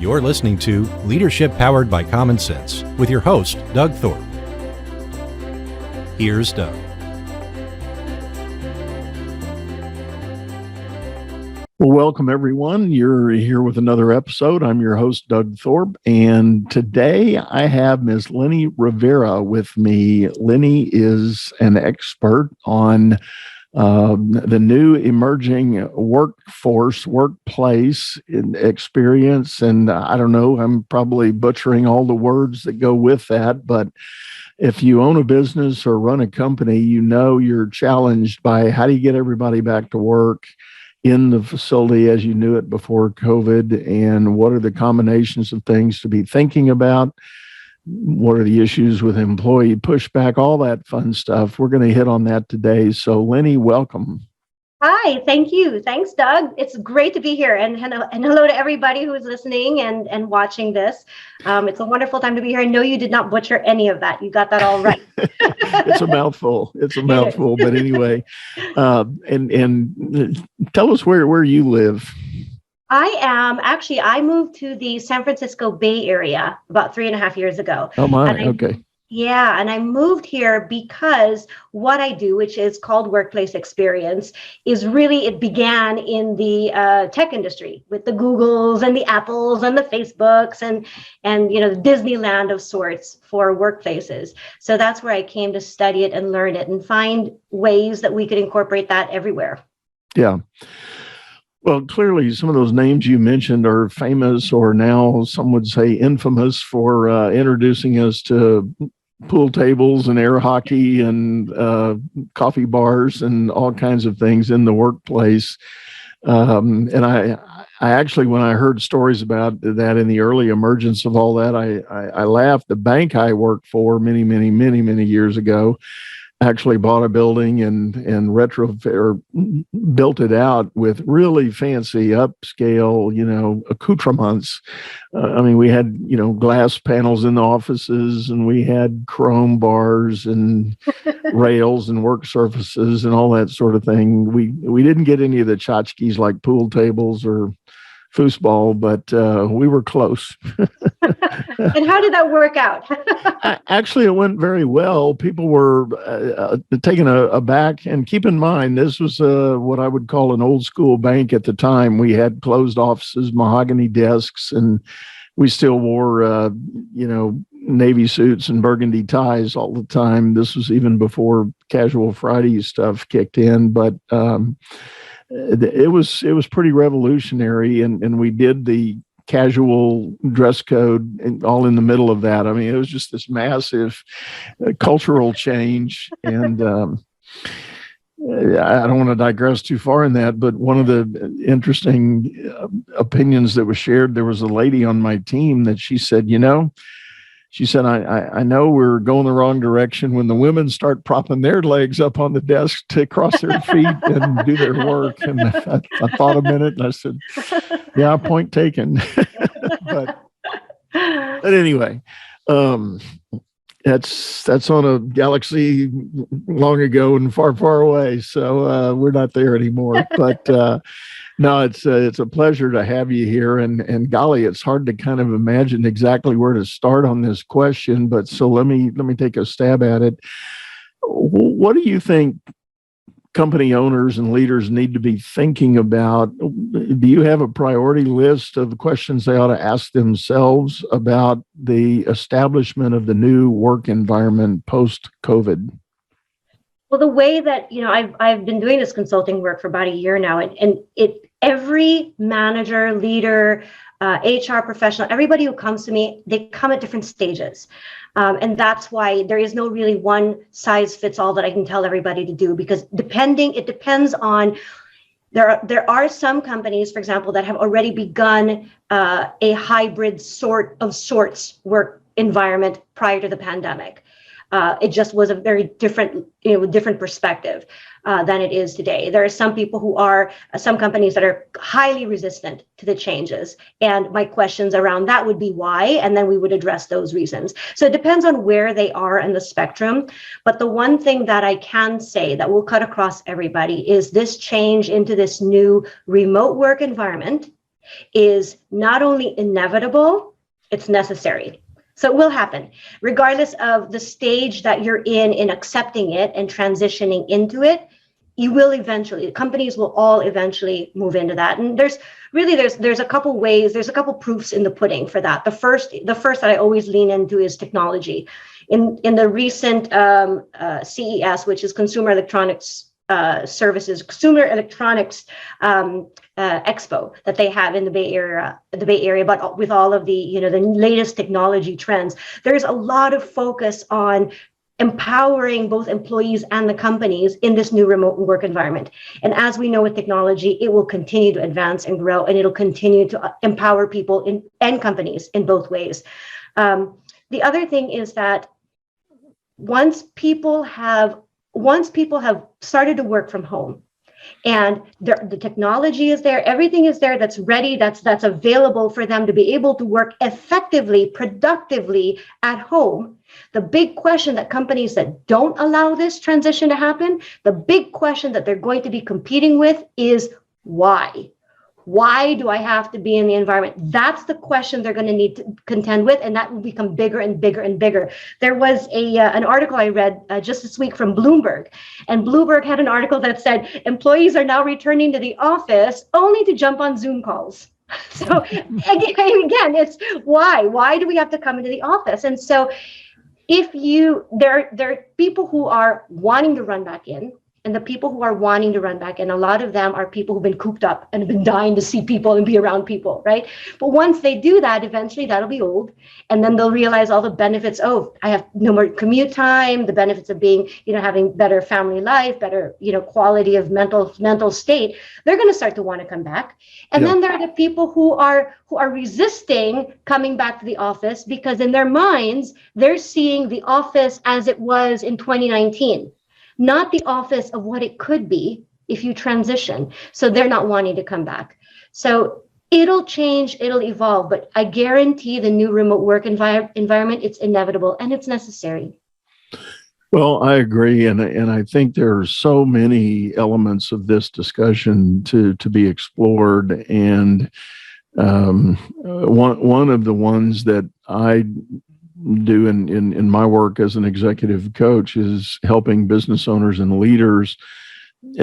You're listening to Leadership Powered by Common Sense with your host, Doug Thorpe. Here's Doug. Well, welcome everyone. You're here with another episode. I'm your host, Doug Thorpe, and today I have Ms. Leni Rivera with me. Leni is an expert on the new emerging workplace experience. And I don't know, I'm probably butchering all the words that go with that, but if you own a business or run a company, you know you're challenged by how do you get everybody back to work in the facility as you knew it before COVID, and what are the combinations of things to be thinking about? What are the issues with employee pushback, all that fun stuff. We're going to hit on that today. So Leni, welcome. Hi, thank you. Thanks, Doug. It's great to be here. And hello to everybody who is listening and watching this. It's a wonderful time to be here. I know you did not butcher any of that. You got that all right. It's a mouthful. But anyway, and tell us where you live. I moved to the San Francisco Bay Area about 3.5 years ago. Oh my, okay. Yeah, and I moved here because what I do, which is called workplace experience, is really, it began in the tech industry with the Googles and the Apples and the Facebooks and the Disneyland of sorts for workplaces. So that's where I came to study it and learn it and find ways that we could incorporate that everywhere. Yeah. Well, clearly, some of those names you mentioned are famous, or now some would say infamous, for introducing us to pool tables and air hockey and coffee bars and all kinds of things in the workplace. And I actually, when I heard stories about that in the early emergence of all that, I laughed. The bank I worked for many years ago actually bought a building and retrofit or built it out with really fancy upscale, accoutrements. We had, glass panels in the offices, and we had chrome bars and rails and work surfaces and all that sort of thing. We didn't get any of the tchotchkes like pool tables or foosball, but we were close. And how did that work out? Actually, it went very well. People were taken aback. And keep in mind, this was what I would call an old school bank at the time. We had closed offices, mahogany desks, and we still wore, Navy suits and burgundy ties all the time. This was even before Casual Friday stuff kicked in. But it was pretty revolutionary, and we did the casual dress code and all in the middle of that. It was just this massive cultural change. And I don't want to digress too far in that, but one of the interesting opinions that was shared, there was a lady on my team that she said, I know we're going the wrong direction when the women start propping their legs up on the desk to cross their feet and do their work. And I thought a minute and I said, yeah, point taken. but anyway, that's on a galaxy long ago and far away. So we're not there anymore. But no, it's a pleasure to have you here, and golly, it's hard to kind of imagine exactly where to start on this question. But so let me take a stab at it. What do you think company owners and leaders need to be thinking about? Do you have a priority list of questions they ought to ask themselves about the establishment of the new work environment post-COVID? Well, the way that, I've been doing this consulting work for about a year now, and every manager, leader, HR professional, everybody who comes to me, they come at different stages. And that's why there is no really one size fits all that I can tell everybody to do, because it depends on, there are some companies, for example, that have already begun a hybrid sorts work environment prior to the pandemic. It just was a very different perspective than it is today. There are some people who are, some companies that are highly resistant to the changes. And my questions around that would be why, and then we would address those reasons. So it depends on where they are in the spectrum. But the one thing that I can say that will cut across everybody is this change into this new remote work environment is not only inevitable, it's necessary. So it will happen, regardless of the stage that you're in accepting it and transitioning into it. You will eventually, companies will all eventually move into that. And there's a couple ways, there's a couple proofs in the pudding for that. The first that I always lean into is technology. In the recent CES, which is Consumer Electronics Consumer Electronics Expo that they have in the Bay Area, but with all of the the latest technology trends, there's a lot of focus on empowering both employees and the companies in this new remote work environment. And as we know with technology, it will continue to advance and grow, and it'll continue to empower people and companies in both ways. The other thing is that once people have started to work from home, and the technology is there, everything is there that's ready, that's available for them to be able to work effectively, productively at home. The big question that companies that don't allow this transition to happen, the big question that they're going to be competing with is why? Why do I have to be in the environment? That's the question they're going to need to contend with, and that will become bigger and bigger and bigger. There was an article I read just this week from Bloomberg, and Bloomberg had an article that said employees are now returning to the office only to jump on Zoom calls. So again, it's why? Why do we have to come into the office? And so there are people who are wanting to run back in, and the people who are wanting to run back in, a lot of them are people who've been cooped up and have been dying to see people and be around people, right? But once they do that, eventually that'll be old. And then they'll realize all the benefits. Oh, I have no more commute time, the benefits of being, having better family life, better, quality of mental state. They're going to start to want to come back. And then there are the people who are resisting coming back to the office because in their minds, they're seeing the office as it was in 2019. Not the office of what it could be if you transition. So they're not wanting to come back. So it'll change, it'll evolve, but I guarantee the new remote work environment, it's inevitable and it's necessary. Well, I agree. And I think there are so many elements of this discussion to be explored. And one of the ones that I do in my work as an executive coach is helping business owners and leaders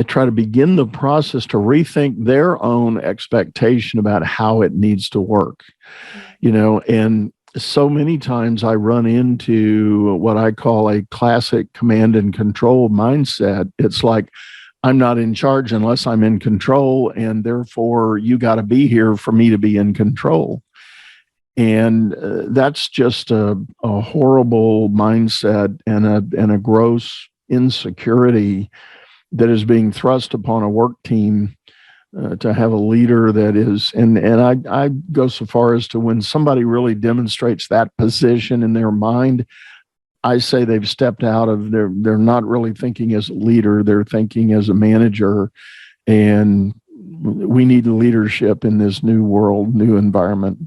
try to begin the process to rethink their own expectation about how it needs to work. And so many times I run into what I call a classic command and control mindset. It's like, I'm not in charge unless I'm in control, and therefore you got to be here for me to be in control. And that's just a horrible mindset and a gross insecurity that is being thrust upon a work team to have a leader that is, and I go so far as to when somebody really demonstrates that position in their mind, I say they've stepped out of they're not really thinking as a leader, they're thinking as a manager. And we need leadership in this new world, new environment.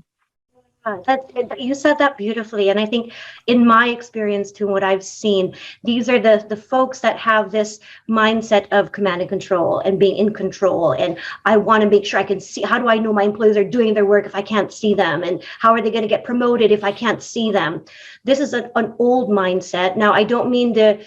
You said that beautifully. And I think in my experience too, what I've seen, these are the folks that have this mindset of command and control and being in control. And I want to make sure I can see, how do I know my employees are doing their work if I can't see them? And how are they going to get promoted if I can't see them? This is an old mindset. Now, I don't mean to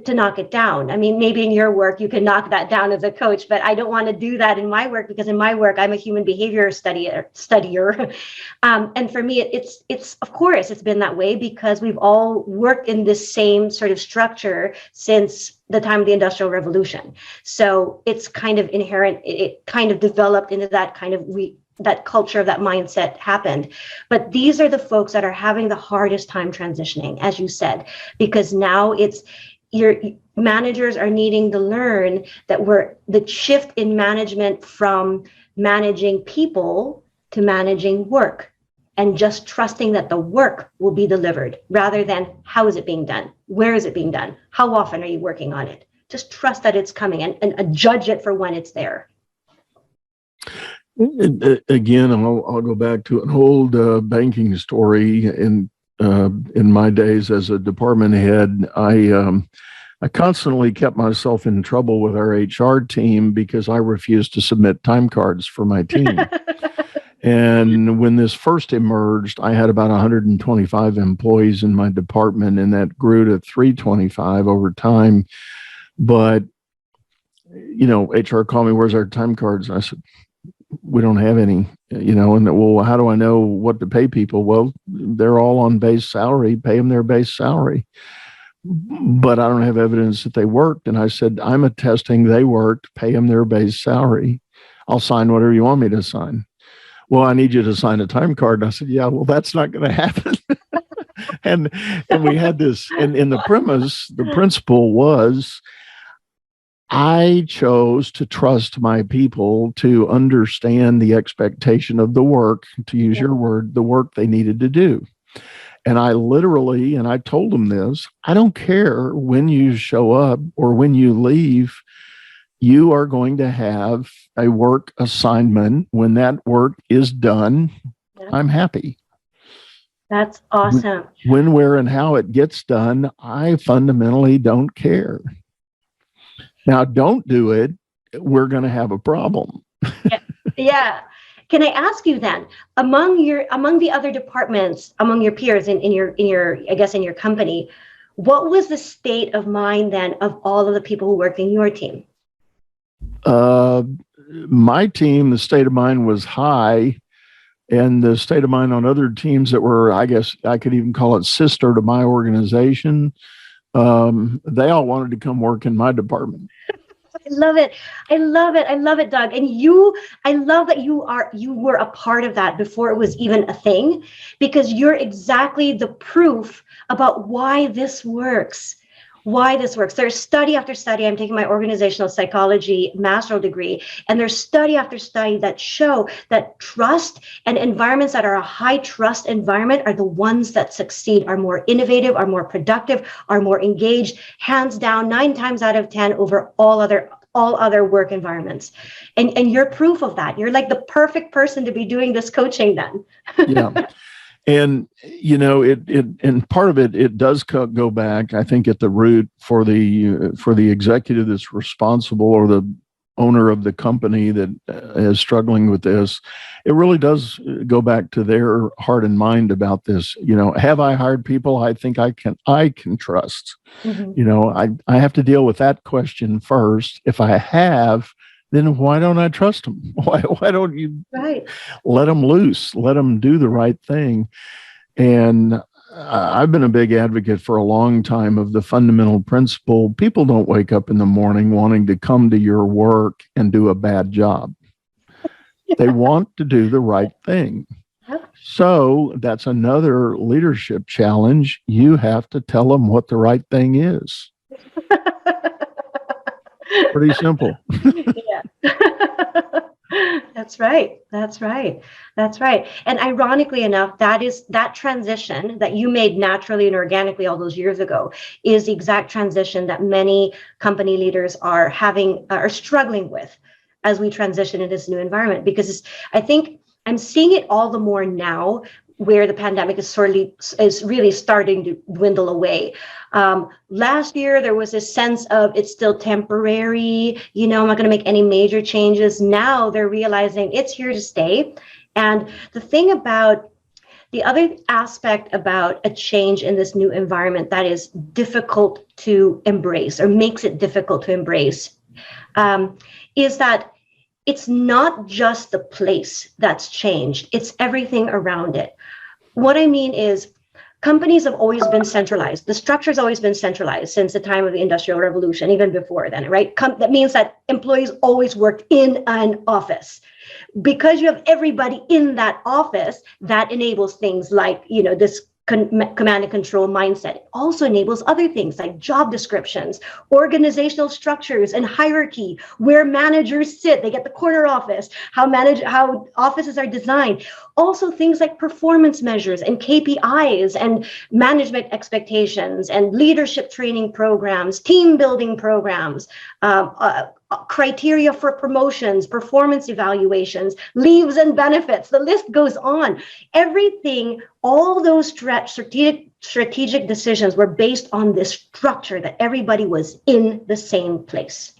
knock it down. I mean, maybe in your work, you can knock that down as a coach, but I don't want to do that in my work, because in my work, I'm a human behavior studier. And for me, it's of course, it's been that way because we've all worked in this same sort of structure since the time of the Industrial Revolution. So it's kind of inherent. It kind of developed into that kind of that culture of that mindset happened. But these are the folks that are having the hardest time transitioning, as you said, because now your managers are needing to learn that the shift in management from managing people to managing work, and just trusting that the work will be delivered rather than how is it being done? Where is it being done? How often are you working on it? Just trust that it's coming and judge it for when it's there. Again, I'll go back to an old banking story. In my days as a department head, I constantly kept myself in trouble with our HR team because I refused to submit time cards for my team. And when this first emerged, I had about 125 employees in my department, and that grew to 325 over time. But, HR called me, "Where's our time cards?" And I said, "We don't have any," and well, how do I know what to pay people? Well, they're all on base salary, pay them their base salary. But I don't have evidence that they worked. And I said, "I'm attesting they worked, pay them their base salary. I'll sign whatever you want me to sign." "Well, I need you to sign a time card." And I said, "Yeah, well, that's not going to happen." and we had this, and in the principle was, I chose to trust my people to understand the expectation of the work, to use your word, the work they needed to do. And I literally, and I told them this, I don't care when you show up or when you leave, you are going to have a work assignment. When that work is done, I'm happy. That's awesome. When, where, and how it gets done, I fundamentally don't care. Now, don't do it, we're going to have a problem. Yeah. Can I ask you then, among the other departments, among your peers in your company, what was the state of mind then of all of the people who worked in your team? My team, the state of mind was high, and the state of mind on other teams that were, I guess I could even call it sister to my organization, they all wanted to come work in my department. I love it. Doug. And I love that you were a part of that before it was even a thing, because you're exactly the proof about why this works. There's study after study. I'm taking my organizational psychology master's degree, and there's study after study that show that trust and environments that are a high trust environment are the ones that succeed, are more innovative, are more productive, are more engaged, hands down, 9 times out of 10 over all other work environments. And you're proof of that. You're like the perfect person to be doing this coaching then. Yeah. And, and part of it does go back, I think, at the root for the executive that's responsible, or the owner of the company that is struggling with this. It really does go back to their heart and mind about this. Have I hired people I think I can trust? Mm-hmm. I have to deal with that question first. If I have, then why don't I trust them? Why don't you let them loose, let them do the right thing? And I've been a big advocate for a long time of the fundamental principle: people don't wake up in the morning wanting to come to your work and do a bad job. They want to do the right thing. So that's another leadership challenge. You have to tell them what the right thing is. Pretty simple. Yeah. That's right. And ironically enough, that transition that you made naturally and organically all those years ago is the exact transition that many company leaders are struggling with as we transition into this new environment. Because I think I'm seeing it all the more now, where the pandemic is really starting to dwindle away. Last year, there was a sense of it's still temporary, I'm not going to make any major changes. Now they're realizing it's here to stay. And the other aspect about a change in this new environment that is difficult to embrace, or makes it difficult to embrace, is that it's not just the place that's changed, it's everything around it. What I mean is, companies have always been centralized. The structure's always been centralized since the time of the Industrial Revolution, even before then, right? That means that employees always worked in an office. Because you have everybody in that office, that enables things like, this command and control mindset. It also enables other things like job descriptions, organizational structures, and hierarchy, where managers sit. They get the corner office, how offices are designed. Also things like performance measures and KPIs and management expectations and leadership training programs, team building programs, criteria for promotions, performance evaluations, leaves and benefits. The list goes on. Everything, all those strategic decisions were based on this structure that everybody was in the same place.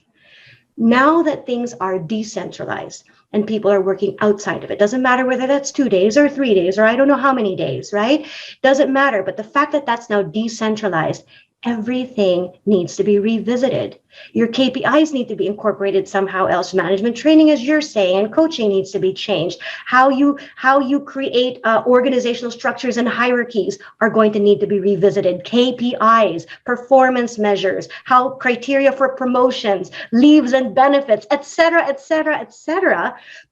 Now that things are decentralized and people are working outside of it, doesn't matter whether that's 2 days or 3 days, or I don't know how many days, right? Doesn't matter. But the fact that that's now decentralized, everything needs to be revisited. Your KPIs need to be incorporated somehow else. Management training, as you're saying, and coaching needs to be changed. How you create organizational structures and hierarchies are going to need to be revisited. KPIs, performance measures, how criteria for promotions, leaves and benefits, et cetera,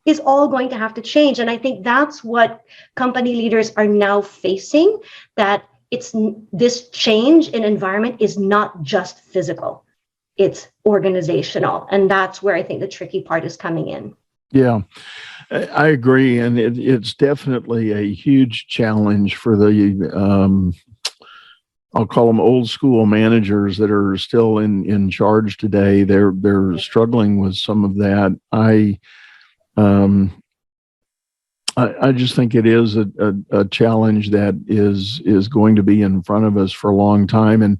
is all going to have to change. And I think that's what company leaders are now facing, that this change in environment is not just physical, it's organizational. And that's where I think the tricky part is coming in. Yeah, I agree. And it's definitely a huge challenge for the, I'll call them old school managers that are still in charge today. They're struggling with some of that. I just think it is a challenge that is going to be in front of us for a long time. And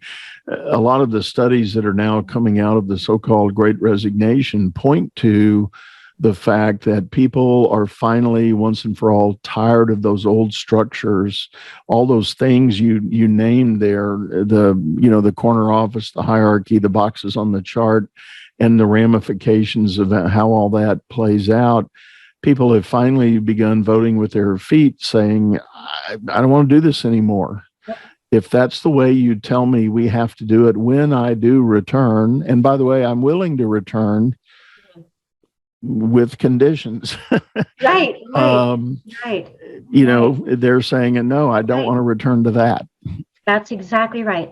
a lot of the studies that are now coming out of the so-called Great Resignation point to the fact that people are finally, once and for all, tired of those old structures, all those things you named there, the corner office, the hierarchy, the boxes on the chart, and the ramifications of how all that plays out. People have finally begun voting with their feet, saying, I don't want to do this anymore. Yep. If that's the way you tell me we have to do it when I do return, and by the way, I'm willing to return with conditions. Right. They're saying, no, I don't want to return to that. That's exactly right.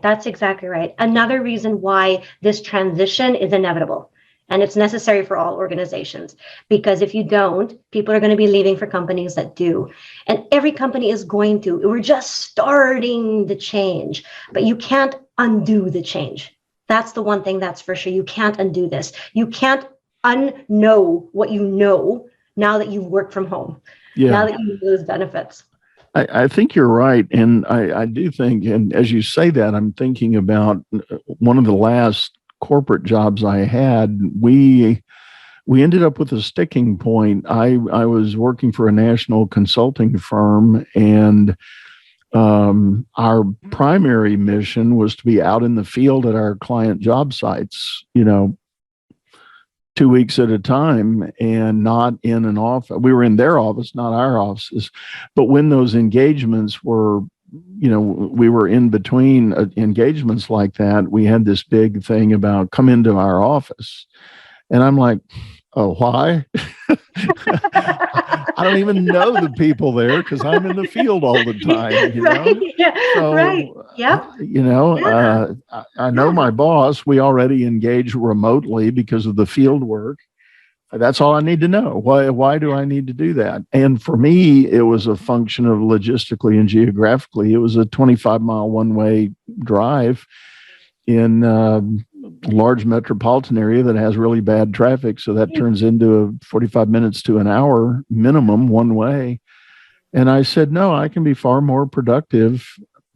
Another reason why this transition is inevitable. And it's necessary for all organizations, because if you don't, people are going to be leaving for companies that do. And every company is going to. We're just starting the change, but you can't undo the change. That's the one thing that's for sure. You can't undo this. You can't unknow what you know now that you've worked from home, now that you know those benefits. I think you're right. And I do think, and as you say that, I'm thinking about one of the last corporate jobs I had. We ended up with a sticking point. I was working for a national consulting firm, and our primary mission was to be out in the field at our client job sites, 2 weeks at a time, and not in an office. We were in their office, not our offices. But when those engagements were, we were in between engagements like that, we had this big thing about come into our office. And I'm like, oh, why? I don't even know the people there because I'm in the field all the time, Right. Yeah. So, right. Yep. I know my boss. We already engage remotely because of the field work. That's all I need to know. Why do I need to do that? And for me, it was a function of logistically and geographically. It was a 25-mile one-way drive in a large metropolitan area that has really bad traffic. So that turns into 45 minutes to an hour minimum one way. And I said, no, I can be far more productive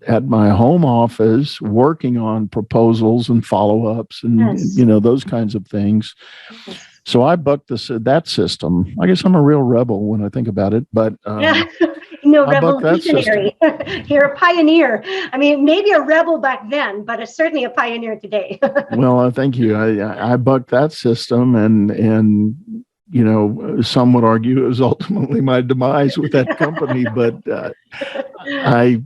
at my home office working on proposals and follow-ups and, those kinds of things. Yes. So I bucked that system. I guess I'm a real rebel when I think about it, but revolutionary. You're a pioneer. I mean, maybe a rebel back then, but certainly a pioneer today. Well, thank you. I bucked that system, and some would argue it was ultimately my demise with that company. But I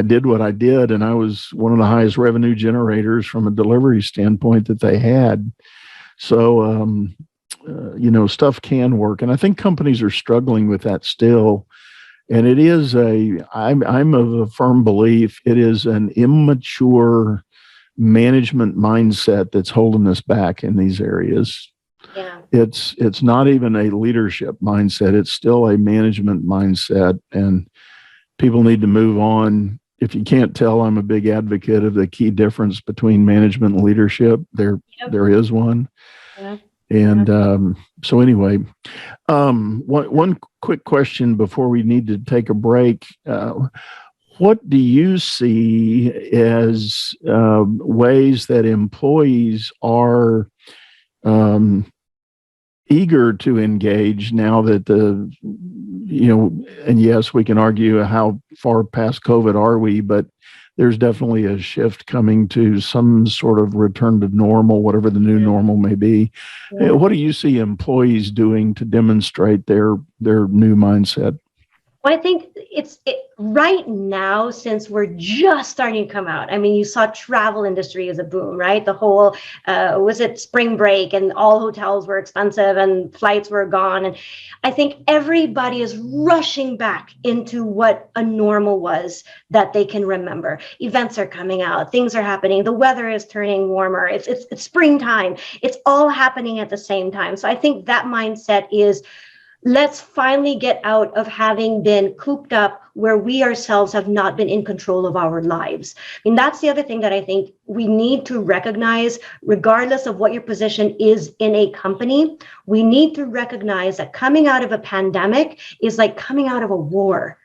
did what I did, and I was one of the highest revenue generators from a delivery standpoint that they had. So, stuff can work. And I think companies are struggling with that still. And it is I'm of a firm belief, it is an immature management mindset that's holding us back in these areas. Yeah. It's not even a leadership mindset. It's still a management mindset. And people need to move on. If you can't tell, I'm a big advocate of the key difference between management and leadership. There is one. Yeah. And so anyway, one quick question before we need to take a break. What do you see as ways that employees are eager to engage now that and yes, we can argue how far past COVID are we, but there's definitely a shift coming to some sort of return to normal, whatever the new normal may be. Yeah. What do you see employees doing to demonstrate their new mindset? Well, I think right now, since we're just starting to come out. I mean, you saw travel industry as a boom, right? The whole, was it spring break and all hotels were expensive and flights were gone. And I think everybody is rushing back into what a normal was that they can remember. Events are coming out, things are happening, the weather is turning warmer, it's springtime. It's all happening at the same time. So I think that mindset is, let's finally get out of having been cooped up where we ourselves have not been in control of our lives. I mean, that's the other thing that I think we need to recognize, regardless of what your position is in a company. We need to recognize that coming out of a pandemic is like coming out of a war.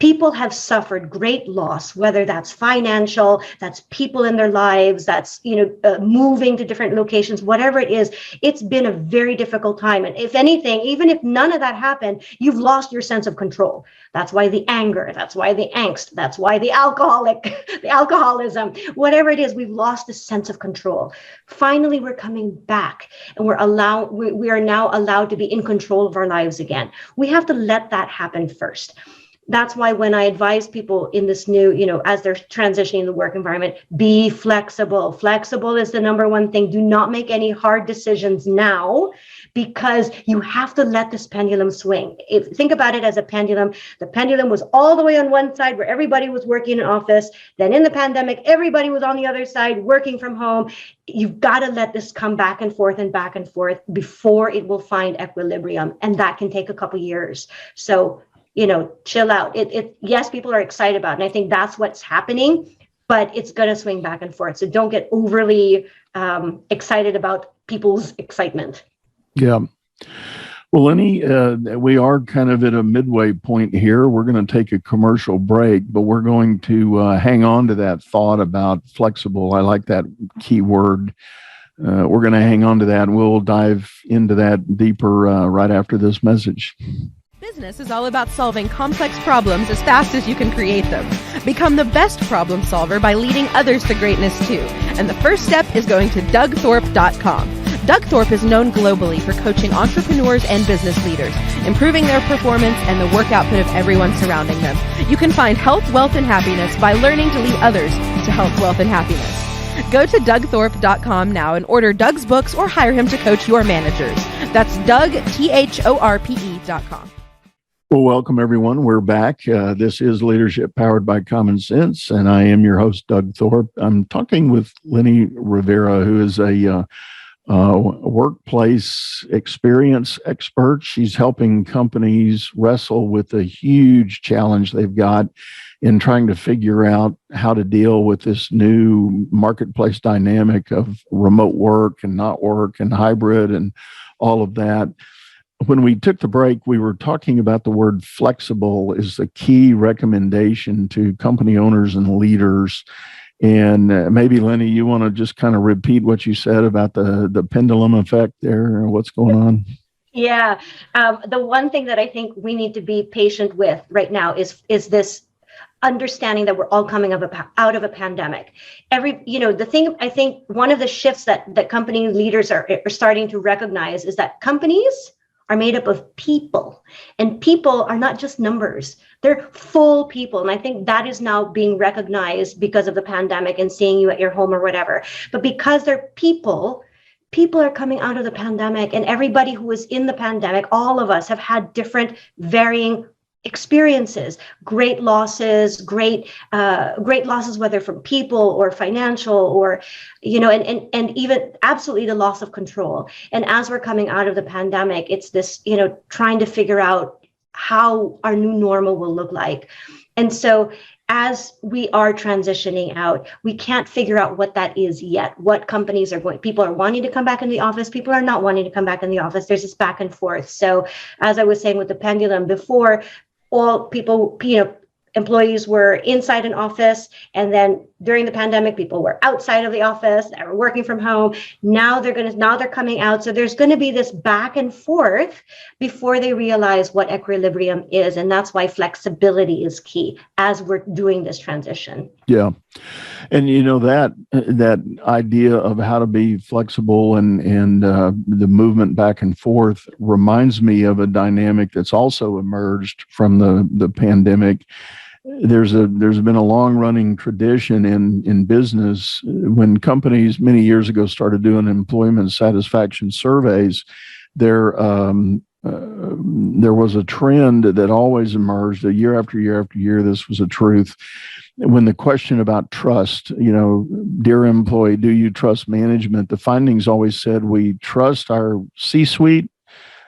People have suffered great loss, whether that's financial, that's people in their lives, that's moving to different locations, whatever it is. It's been a very difficult time. And if anything, even if none of that happened, you've lost your sense of control. That's why the anger, that's why the angst, that's why the alcoholism, whatever it is, we've lost the sense of control. Finally, we're coming back and we are now allowed to be in control of our lives again. We have to let that happen first. That's why when I advise people in this new, as they're transitioning the work environment, be flexible. Flexible is the number one thing. Do not make any hard decisions now, because you have to let this pendulum swing. Think about it as a pendulum. The pendulum was all the way on one side where everybody was working in office. Then in the pandemic, everybody was on the other side working from home. You've got to let this come back and forth before it will find equilibrium. And that can take a couple years. So chill out. Yes, people are excited about it. And I think that's what's happening, but it's going to swing back and forth. So don't get overly excited about people's excitement. Yeah. Well, Leni, we are kind of at a midway point here. We're going to take a commercial break, but we're going to hang on to that thought about flexible. I like that key word. We're going to hang on to that, and we'll dive into that deeper right after this message. Business is all about solving complex problems as fast as you can create them. Become the best problem solver by leading others to greatness too. And the first step is going to DougThorpe.com. Doug Thorpe is known globally for coaching entrepreneurs and business leaders, improving their performance and the work output of everyone surrounding them. You can find health, wealth, and happiness by learning to lead others to health, wealth, and happiness. Go to DougThorpe.com now and order Doug's books or hire him to coach your managers. That's DougThorpe.com. Well, welcome, everyone. We're back. This is Leadership Powered by Common Sense, and I am your host, Doug Thorpe. I'm talking with Leni Rivera, who is a workplace experience expert. She's helping companies wrestle with the huge challenge they've got in trying to figure out how to deal with this new marketplace dynamic of remote work and not work and hybrid and all of that. When we took the break, we were talking about the word flexible is the key recommendation to company owners and leaders. And maybe, Leni, you want to just kind of repeat what you said about the pendulum effect there, what's going on? Yeah. The one thing that I think we need to be patient with right now is this understanding that we're all coming out of a pandemic. The thing, I think one of the shifts that company leaders are starting to recognize is that companies are made up of people, and people are not just numbers. They're full people. And I think that is now being recognized because of the pandemic and seeing you at your home or whatever. But because they're people are coming out of the pandemic, and everybody who was in the pandemic, all of us have had different varying experiences, great losses, whether from people or financial or, and even absolutely the loss of control. And as we're coming out of the pandemic, it's this, trying to figure out how our new normal will look like. And so as we are transitioning out, we can't figure out what that is yet, what companies are going. People are wanting to come back in the office. People are not wanting to come back in the office. There's this back and forth. So as I was saying with the pendulum before, all people, employees were inside an office, and then during the pandemic, people were outside of the office, they were working from home. Now they're coming out. So there's going to be this back and forth before they realize what equilibrium is. And that's why flexibility is key as we're doing this transition. Yeah. And that idea of how to be flexible and the movement back and forth reminds me of a dynamic that's also emerged from the pandemic. There's been a long running tradition in business when companies many years ago started doing employment satisfaction surveys. There was a trend that always emerged year after year after year. This was a truth. When the question about trust, dear employee, do you trust management? The findings always said we trust our C-suite,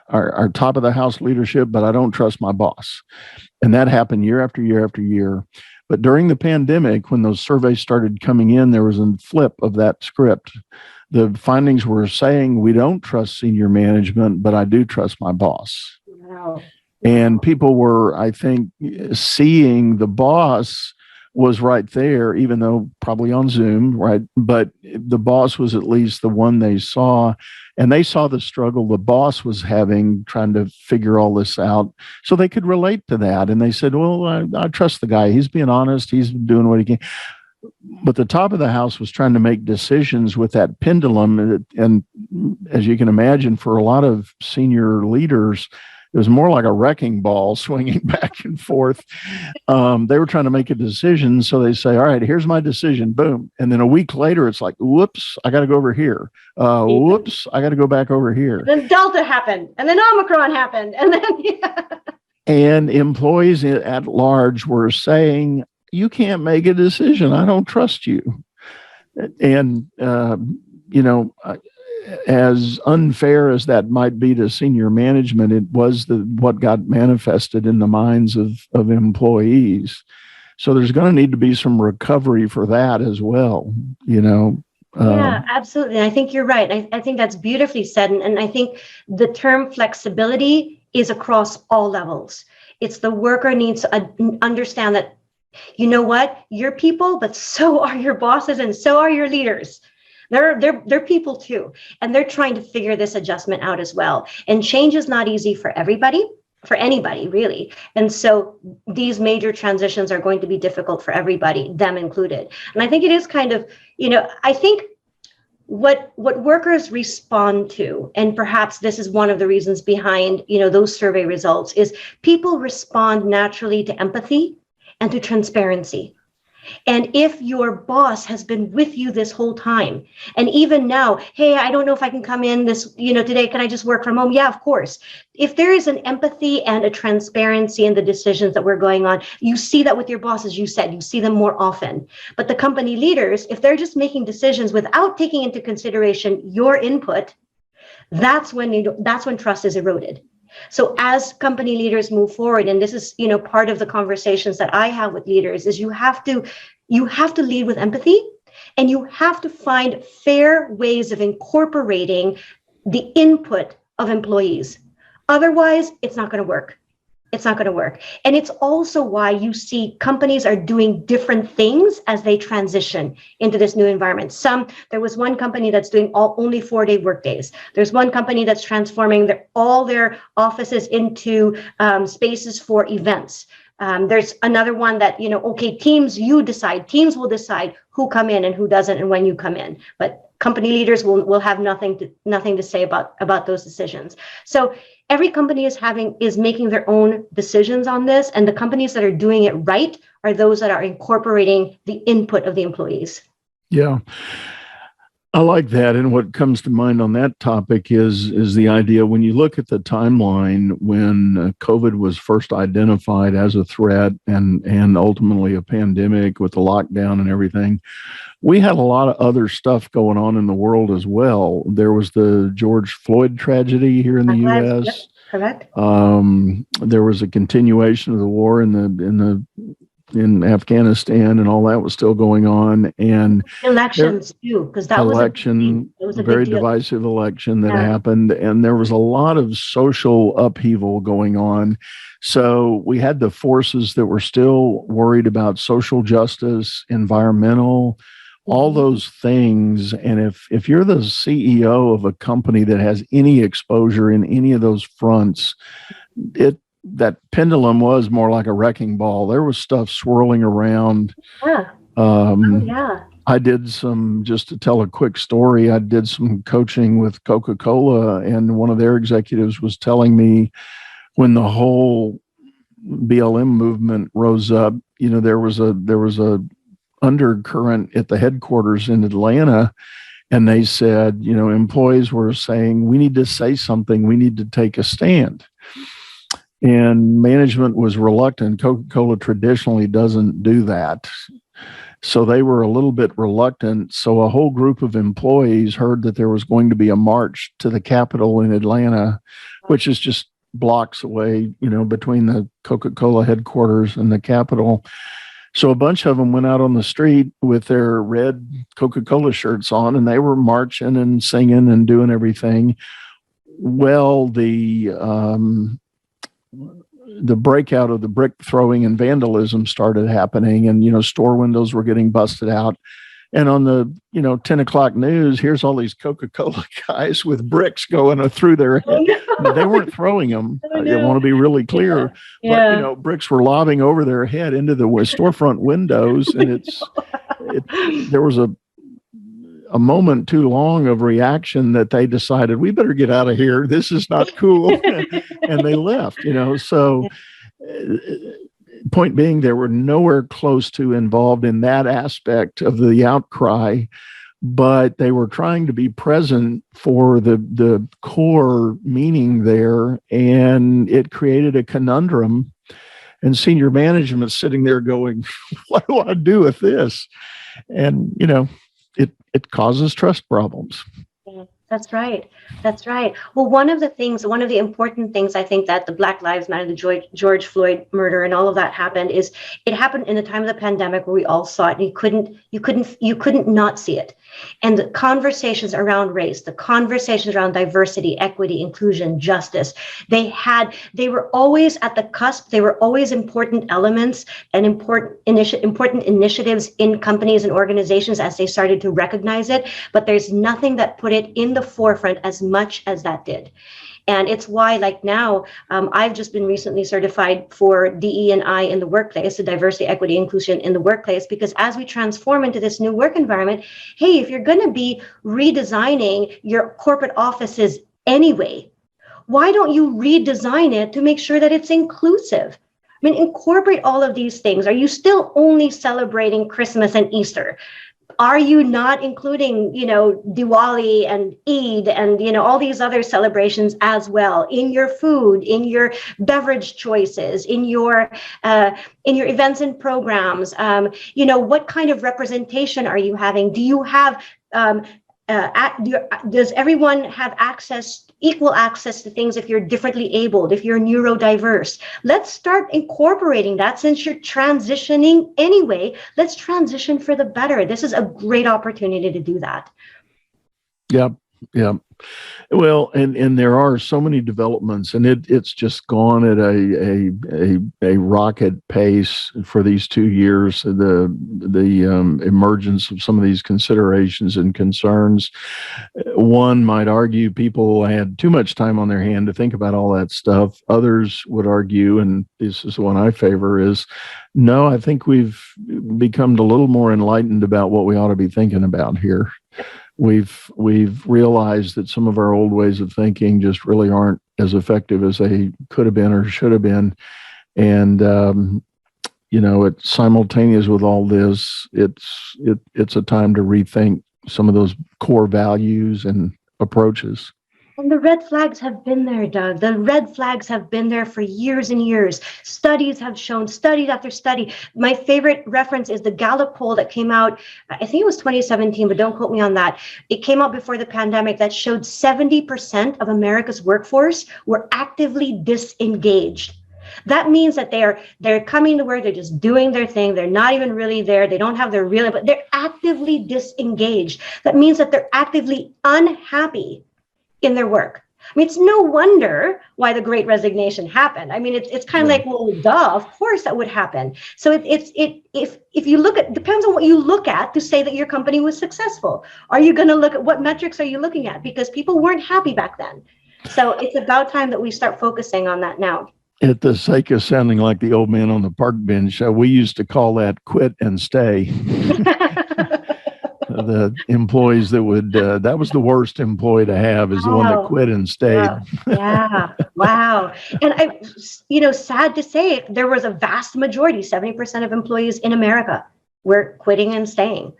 our top of the house leadership, but I don't trust my boss. And that happened year after year after year. But during the pandemic, when those surveys started coming in, there was a flip of that script. The findings were saying we don't trust senior management, but I do trust my boss. Wow. And people were, I think, seeing the boss was right there, even though probably on Zoom, right? But the boss was at least the one they saw, and they saw the struggle the boss was having trying to figure all this out. So they could relate to that. And they said, well, I trust the guy. He's being honest. He's doing what he can. But the top of the house was trying to make decisions with that pendulum. And as you can imagine, for a lot of senior leaders, it was more like a wrecking ball swinging back and forth. They were trying to make a decision. So they say, all right, here's my decision. Boom. And then a week later, it's like, whoops, I got to go over here. Whoops, I got to go back over here. And then Delta happened. And then Omicron happened. And then, yeah. And employees at large were saying, you can't make a decision. I don't trust you. And, as unfair as that might be to senior management, it was what got manifested in the minds of employees. So there's going to need to be some recovery for that as well, Yeah, absolutely. And I think you're right. I think that's beautifully said. And I think the term flexibility is across all levels. It's the worker needs to understand that, you know what, you're people, but so are your bosses and so are your leaders. They're people too. And they're trying to figure this adjustment out as well. And change is not easy for everybody, for anybody really. And so these major transitions are going to be difficult for everybody, them included. And I think it is kind of, I think what workers respond to, and perhaps this is one of the reasons behind, those survey results, is people respond naturally to empathy and to transparency. And if your boss has been with you this whole time, and even now, hey, I don't know if I can come in today, can I just work from home? Yeah, of course. If there is an empathy and a transparency in the decisions that we're going on, you see that with your boss, as you said, you see them more often. But the company leaders, if they're just making decisions without taking into consideration your input, that's when trust is eroded. So as company leaders move forward, and this is, part of the conversations that I have with leaders, is you have to lead with empathy, and you have to find fair ways of incorporating the input of employees. Otherwise, it's not going to work. It's not going to work. And it's also why you see companies are doing different things as they transition into this new environment. There was one company that's doing only 4-day workdays. There's one company that's transforming all their offices into spaces for events. There's another one that, teams will decide who come in and who doesn't and when you come in. But company leaders will have nothing to say about those decisions. So every company is making their own decisions on this, and the companies that are doing it right are those that are incorporating the input of the employees. Yeah. I like that. And what comes to mind on that topic is the idea when you look at the timeline when COVID was first identified as a threat and ultimately a pandemic with the lockdown and everything, we had a lot of other stuff going on in the world as well. There was the George Floyd tragedy here in the U.S. Yep, correct. There was a continuation of the war in the in Afghanistan and all that was still going on, and elections too, because that was a very divisive election that happened, and there was a lot of social upheaval going on. So we had the forces that were still worried about social justice, environmental, all those things. And if you're the CEO of a company that has any exposure in any of those fronts, that pendulum was more like a wrecking ball. There was stuff swirling around. I did just to tell a quick story, I did some coaching with Coca-Cola, and one of their executives was telling me when the whole BLM movement rose up, there was a undercurrent at the headquarters in Atlanta, and they said, employees were saying, we need to say something, we need to take a stand. And management was reluctant. Coca-Cola traditionally doesn't do that. So they were a little bit reluctant. So a whole group of employees heard that there was going to be a march to the Capitol in Atlanta, which is just blocks away, between the Coca-Cola headquarters and the Capitol. So a bunch of them went out on the street with their red Coca-Cola shirts on, and they were marching and singing and doing everything. Well, the breakout of the brick throwing and vandalism started happening, and store windows were getting busted out. And on the 10 o'clock news, here's all these Coca-Cola guys with bricks going through their head. They weren't throwing them. I want to be really clear, but bricks were lobbing over their head into the storefront windows, and there was a moment too long of reaction that they decided we better get out of here. This is not cool. And they left, so point being, they were nowhere close to involved in that aspect of the outcry, but they were trying to be present for the core meaning there. And it created a conundrum, and senior management sitting there going, what do I do with this? And, it causes trust problems. That's right. Well, one of the important things I think that the Black Lives Matter, the George Floyd murder and all of that happened is it happened in the time of the pandemic where we all saw it, and you couldn't not see it. And the conversations around race, the conversations around diversity, equity, inclusion, justice, they were always at the cusp. They were always important elements and important initiatives in companies and organizations as they started to recognize it. But there's nothing that put it in the forefront as much as that did. And it's why, like now, I've just been recently certified for DE&I in the workplace, the diversity, equity, inclusion in the workplace, because as we transform into this new work environment, hey, if you're going to be redesigning your corporate offices anyway, why don't you redesign it to make sure that it's inclusive? I mean, incorporate all of these things. Are you still only celebrating Christmas and Easter? Are you not including, Diwali and Eid and, all these other celebrations as well in your food, in your beverage choices, in your events and programs? What kind of representation are you having? Do you have, does everyone have equal access to things if you're differently abled, if you're neurodiverse? Let's start incorporating that. Since you're transitioning anyway, let's transition for the better. This is a great opportunity to do that. Yeah. Well, and there are so many developments, and it's just gone at a rocket pace for these 2 years. The emergence of some of these considerations and concerns. One might argue people had too much time on their hand to think about all that stuff. Others would argue, and this is the one I favor, is no, I think we've become a little more enlightened about what we ought to be thinking about here. We've realized that some of our old ways of thinking just really aren't as effective as they could have been or should have been. And, it's simultaneous with all this, it's a time to rethink some of those core values and approaches. And the red flags have been there, Doug. The red flags have been there for years and years. Studies have shown, study after study. My favorite reference is the Gallup poll that came out, I think it was 2017, but don't quote me on that. It came out before the pandemic that showed 70% of America's workforce were actively disengaged. That means that they're coming to work, they're just doing their thing, they're not even really there, they don't have their real, but they're actively disengaged. That means that they're actively unhappy in their work. I mean, it's no wonder why the Great Resignation happened. I mean, it's kind of like, well, duh, of course that would happen. So if you look at, depends on what you look at to say that your company was successful. Are you going to look at what metrics are you looking at? Because people weren't happy back then. So it's about time that we start focusing on that now. At the sake of sounding like the old man on the park bench, we used to call that quit and stay. The employees that would, that was the worst employee to have, is the one that quit and stayed. Yeah. Wow. And sad to say, there was a vast majority, 70% of employees in America were quitting and staying.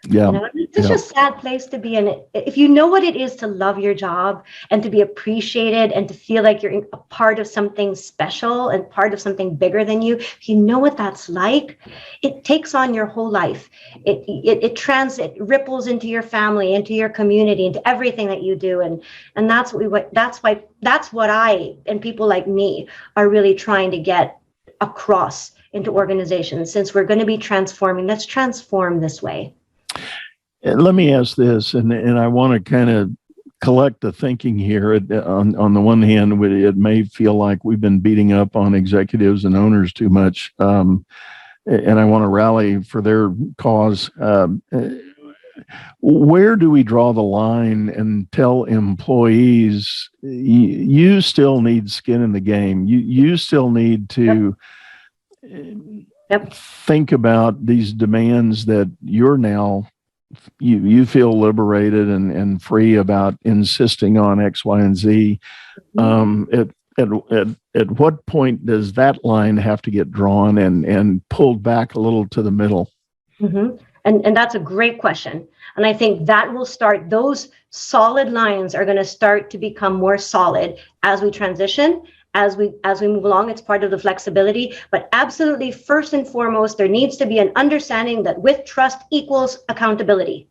Yeah. It's such a sad place to be in. If you know what it is to love your job and to be appreciated and to feel like you're a part of something special and part of something bigger than you, if you know what that's like, it takes on your whole life. It ripples into your family, into your community, into everything that you do. And that's what I and people like me are really trying to get across into organizations. Since we're going to be transforming, let's transform this way. Let me ask this, and I want to kind of collect the thinking here. On the one hand, it may feel like we've been beating up on executives and owners too much, and I want to rally for their cause. Where do we draw the line and tell employees, you still need skin in the game? You still need to think about these demands that you're now, you feel liberated and free about insisting on X, Y, and Z. At what point does that line have to get drawn and pulled back a little to the middle? Mm-hmm. And that's a great question. And I think that will start, those solid lines are going to start to become more solid as we transition. As we move along, it's part of the flexibility, but absolutely first and foremost, there needs to be an understanding that with trust equals accountability.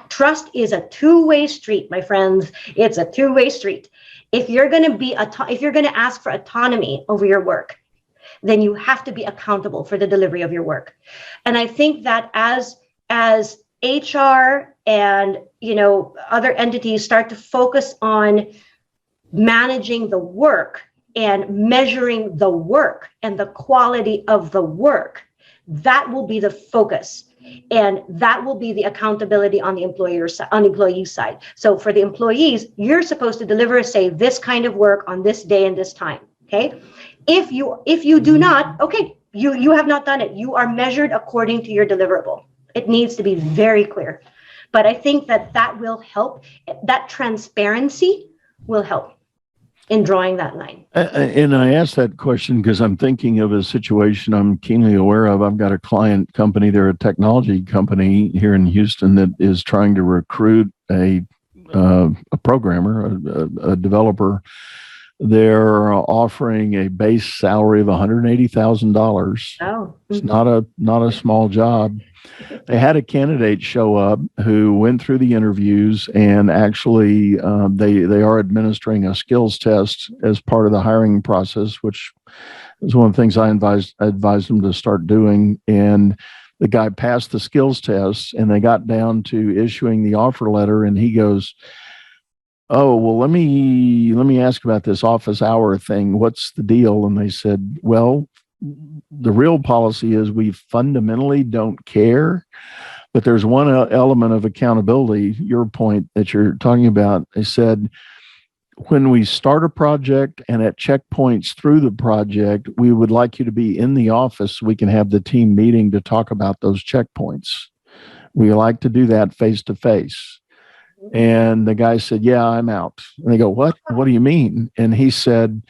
Trust is a two-way street, my friends. It's a two-way street. If you're going to ask for autonomy over your work, then you have to be accountable for the delivery of your work. And I think that as HR and other entities start to focus on managing the work and measuring the work and the quality of the work, that will be the focus. And that will be the accountability on the employee side. So for the employees, you're supposed to deliver, say, this kind of work on this day and this time. Okay. If you do not, okay, you have not done it. You are measured according to your deliverable. It needs to be very clear. But I think that will help. That transparency will help in drawing that line. And I asked that question because I'm thinking of a situation I'm keenly aware of. I've got a client company, they're a technology company here in Houston that is trying to recruit a programmer, a developer. They're offering a base salary of $180,000. Oh, it's not a small job. They had a candidate show up who went through the interviews, and actually they are administering a skills test as part of the hiring process, which is one of the things I advised them to start doing. And the guy passed the skills test, and they got down to issuing the offer letter, and he goes, "Oh, well, let me ask about this office hour thing. What's the deal?" And they said, "Well, the real policy is we fundamentally don't care, but there's one element of accountability," your point that you're talking about. They said, "When we start a project and at checkpoints through the project, we would like you to be in the office so we can have the team meeting to talk about those checkpoints. We like to do that face to face." And the guy said, "Yeah, I'm out." And they go, "What? What do you mean?" And he said,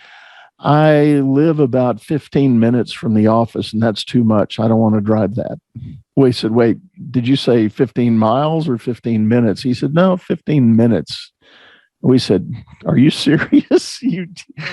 "I live about 15 minutes from the office, and that's too much. I don't want to drive that." We said, "Wait, did you say 15 miles or 15 minutes?" He said, "No, 15 minutes." We said, "Are you serious?"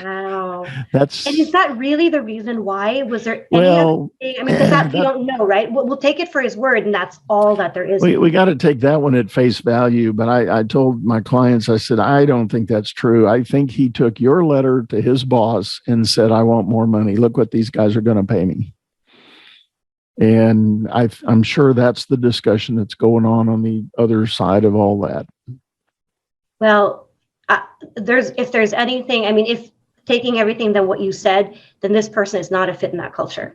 Wow. That's And is that really the reason why? Was there any well, other thing? I mean, because that we don't know, right? We'll take it for his word, and that's all that there is. we got to take that one at face value. But I told my clients, I said, I don't think that's true. I think he took your letter to his boss and said, "I want more money. Look what these guys are going to pay me." And I'm sure that's the discussion that's going on the other side of all that. Well, if there's anything, I mean, if taking everything then what you said, then this person is not a fit in that culture.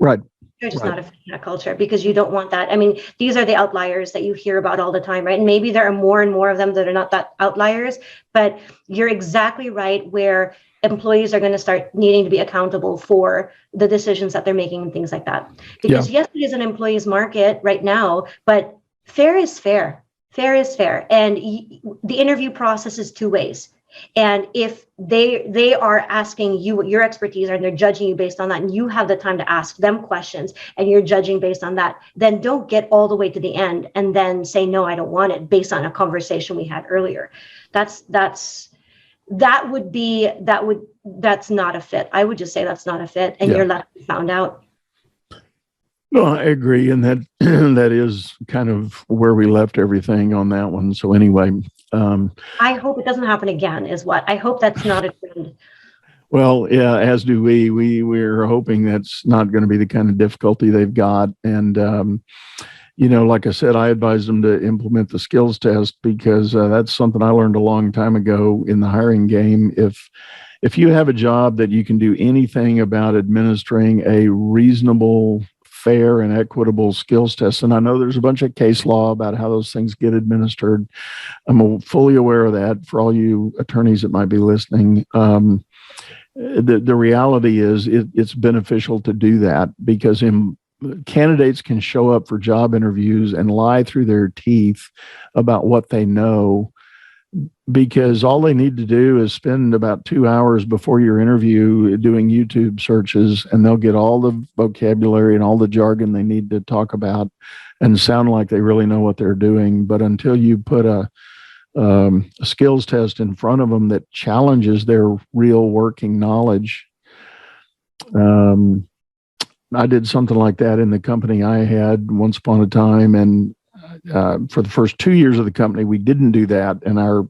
Right. They're just not a fit in that culture, because you don't want that. I mean, these are the outliers that you hear about all the time, right? And maybe there are more and more of them that are not that outliers, but you're exactly right, where employees are going to start needing to be accountable for the decisions that they're making and things like that. Because yes, it is an employee's market right now, but fair is fair. Fair is fair. And the interview process is two ways. And if they are asking you what your expertise are, and they're judging you based on that, and you have the time to ask them questions and you're judging based on that, then don't get all the way to the end and then say, no, I don't want it, based on a conversation we had earlier. That's not a fit. I would just say that's not a fit, and you're left found out. Well, I agree, and that that is kind of where we left everything on that one. So anyway, I hope it doesn't happen again. I hope that's not a trend. Well, yeah, as do we. We're hoping that's not going to be the kind of difficulty they've got. And like I said, I advise them to implement the skills test, because that's something I learned a long time ago in the hiring game. If you have a job that you can do anything about administering a reasonable, fair, and equitable skills test, and I know there's a bunch of case law about how those things get administered. I'm fully aware of that for all you attorneys that might be listening. The reality is it's beneficial to do that, because candidates can show up for job interviews and lie through their teeth about what they know, because all they need to do is spend about 2 hours before your interview doing YouTube searches, and they'll get all the vocabulary and all the jargon they need to talk about and sound like they really know what they're doing. But until you put a skills test in front of them that challenges their real working knowledge, I did something like that in the company I had once upon a time, and for the first 2 years of the company, we didn't do that, and our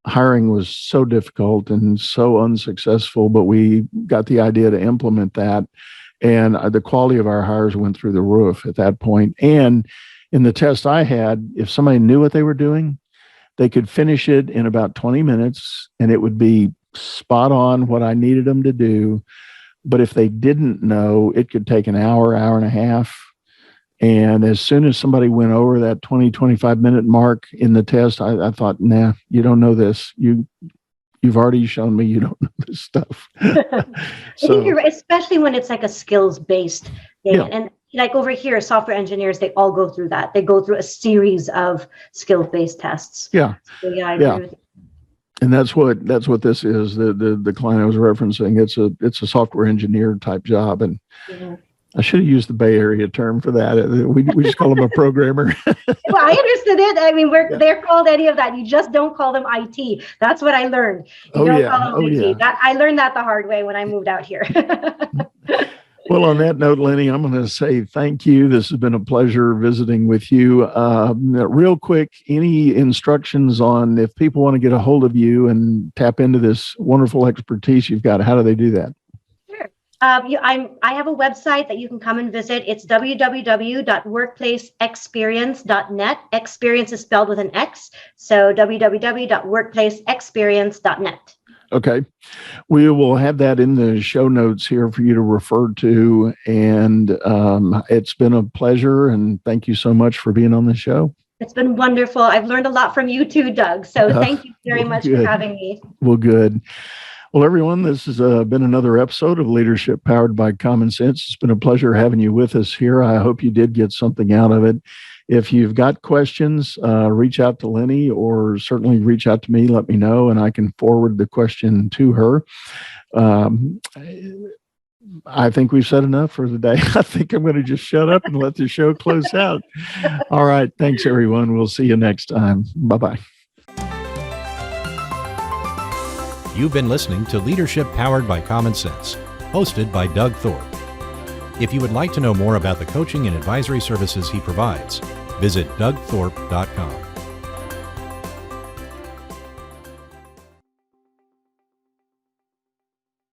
hiring was so difficult and so unsuccessful, but we got the idea to implement that, and the quality of our hires went through the roof at that point. And in the test I had, if somebody knew what they were doing, they could finish it in about 20 minutes, and it would be spot on what I needed them to do. But if they didn't know, it could take an hour, hour and a half. And as soon as somebody went over that 20, 25-minute mark in the test, I thought, nah, you don't know this. You've already shown me you don't know this stuff. I think you're right, especially when it's like a skills-based thing. Yeah. And like over here, software engineers, they all go through that. They go through a series of skills-based tests. Yeah. So, yeah, I agree with you. And that's what this is. The client I was referencing, it's a software engineer type job, and I should have used the Bay Area term for that. We just call them a programmer. Well, I understood it. I mean, they're called any of that. You just don't call them IT. That's what I learned. You don't call them IT. I learned that the hard way when I moved out here. Well, on that note, Leni, I'm going to say thank you. This has been a pleasure visiting with you. Real quick, any instructions on if people want to get a hold of you and tap into this wonderful expertise you've got? How do they do that? Sure. I have a website that you can come and visit. It's www.workplaceexperience.net. Experience is spelled with an X. So www.workplaceexperience.net. Okay. We will have that in the show notes here for you to refer to. And it's been a pleasure. And thank you so much for being on the show. It's been wonderful. I've learned a lot from you too, Doug. So thank you very much for having me. Well, good. Well, everyone, this has been another episode of Leadership Powered by Common Sense. It's been a pleasure having you with us here. I hope you did get something out of it. If you've got questions, reach out to Leni, or certainly reach out to me. Let me know, and I can forward the question to her. I think we've said enough for the day. I think I'm going to just shut up and let the show close out. All right. Thanks, everyone. We'll see you next time. Bye-bye. You've been listening to Leadership Powered by Common Sense, hosted by Doug Thorpe. If you would like to know more about the coaching and advisory services he provides, visit dougthorpe.com.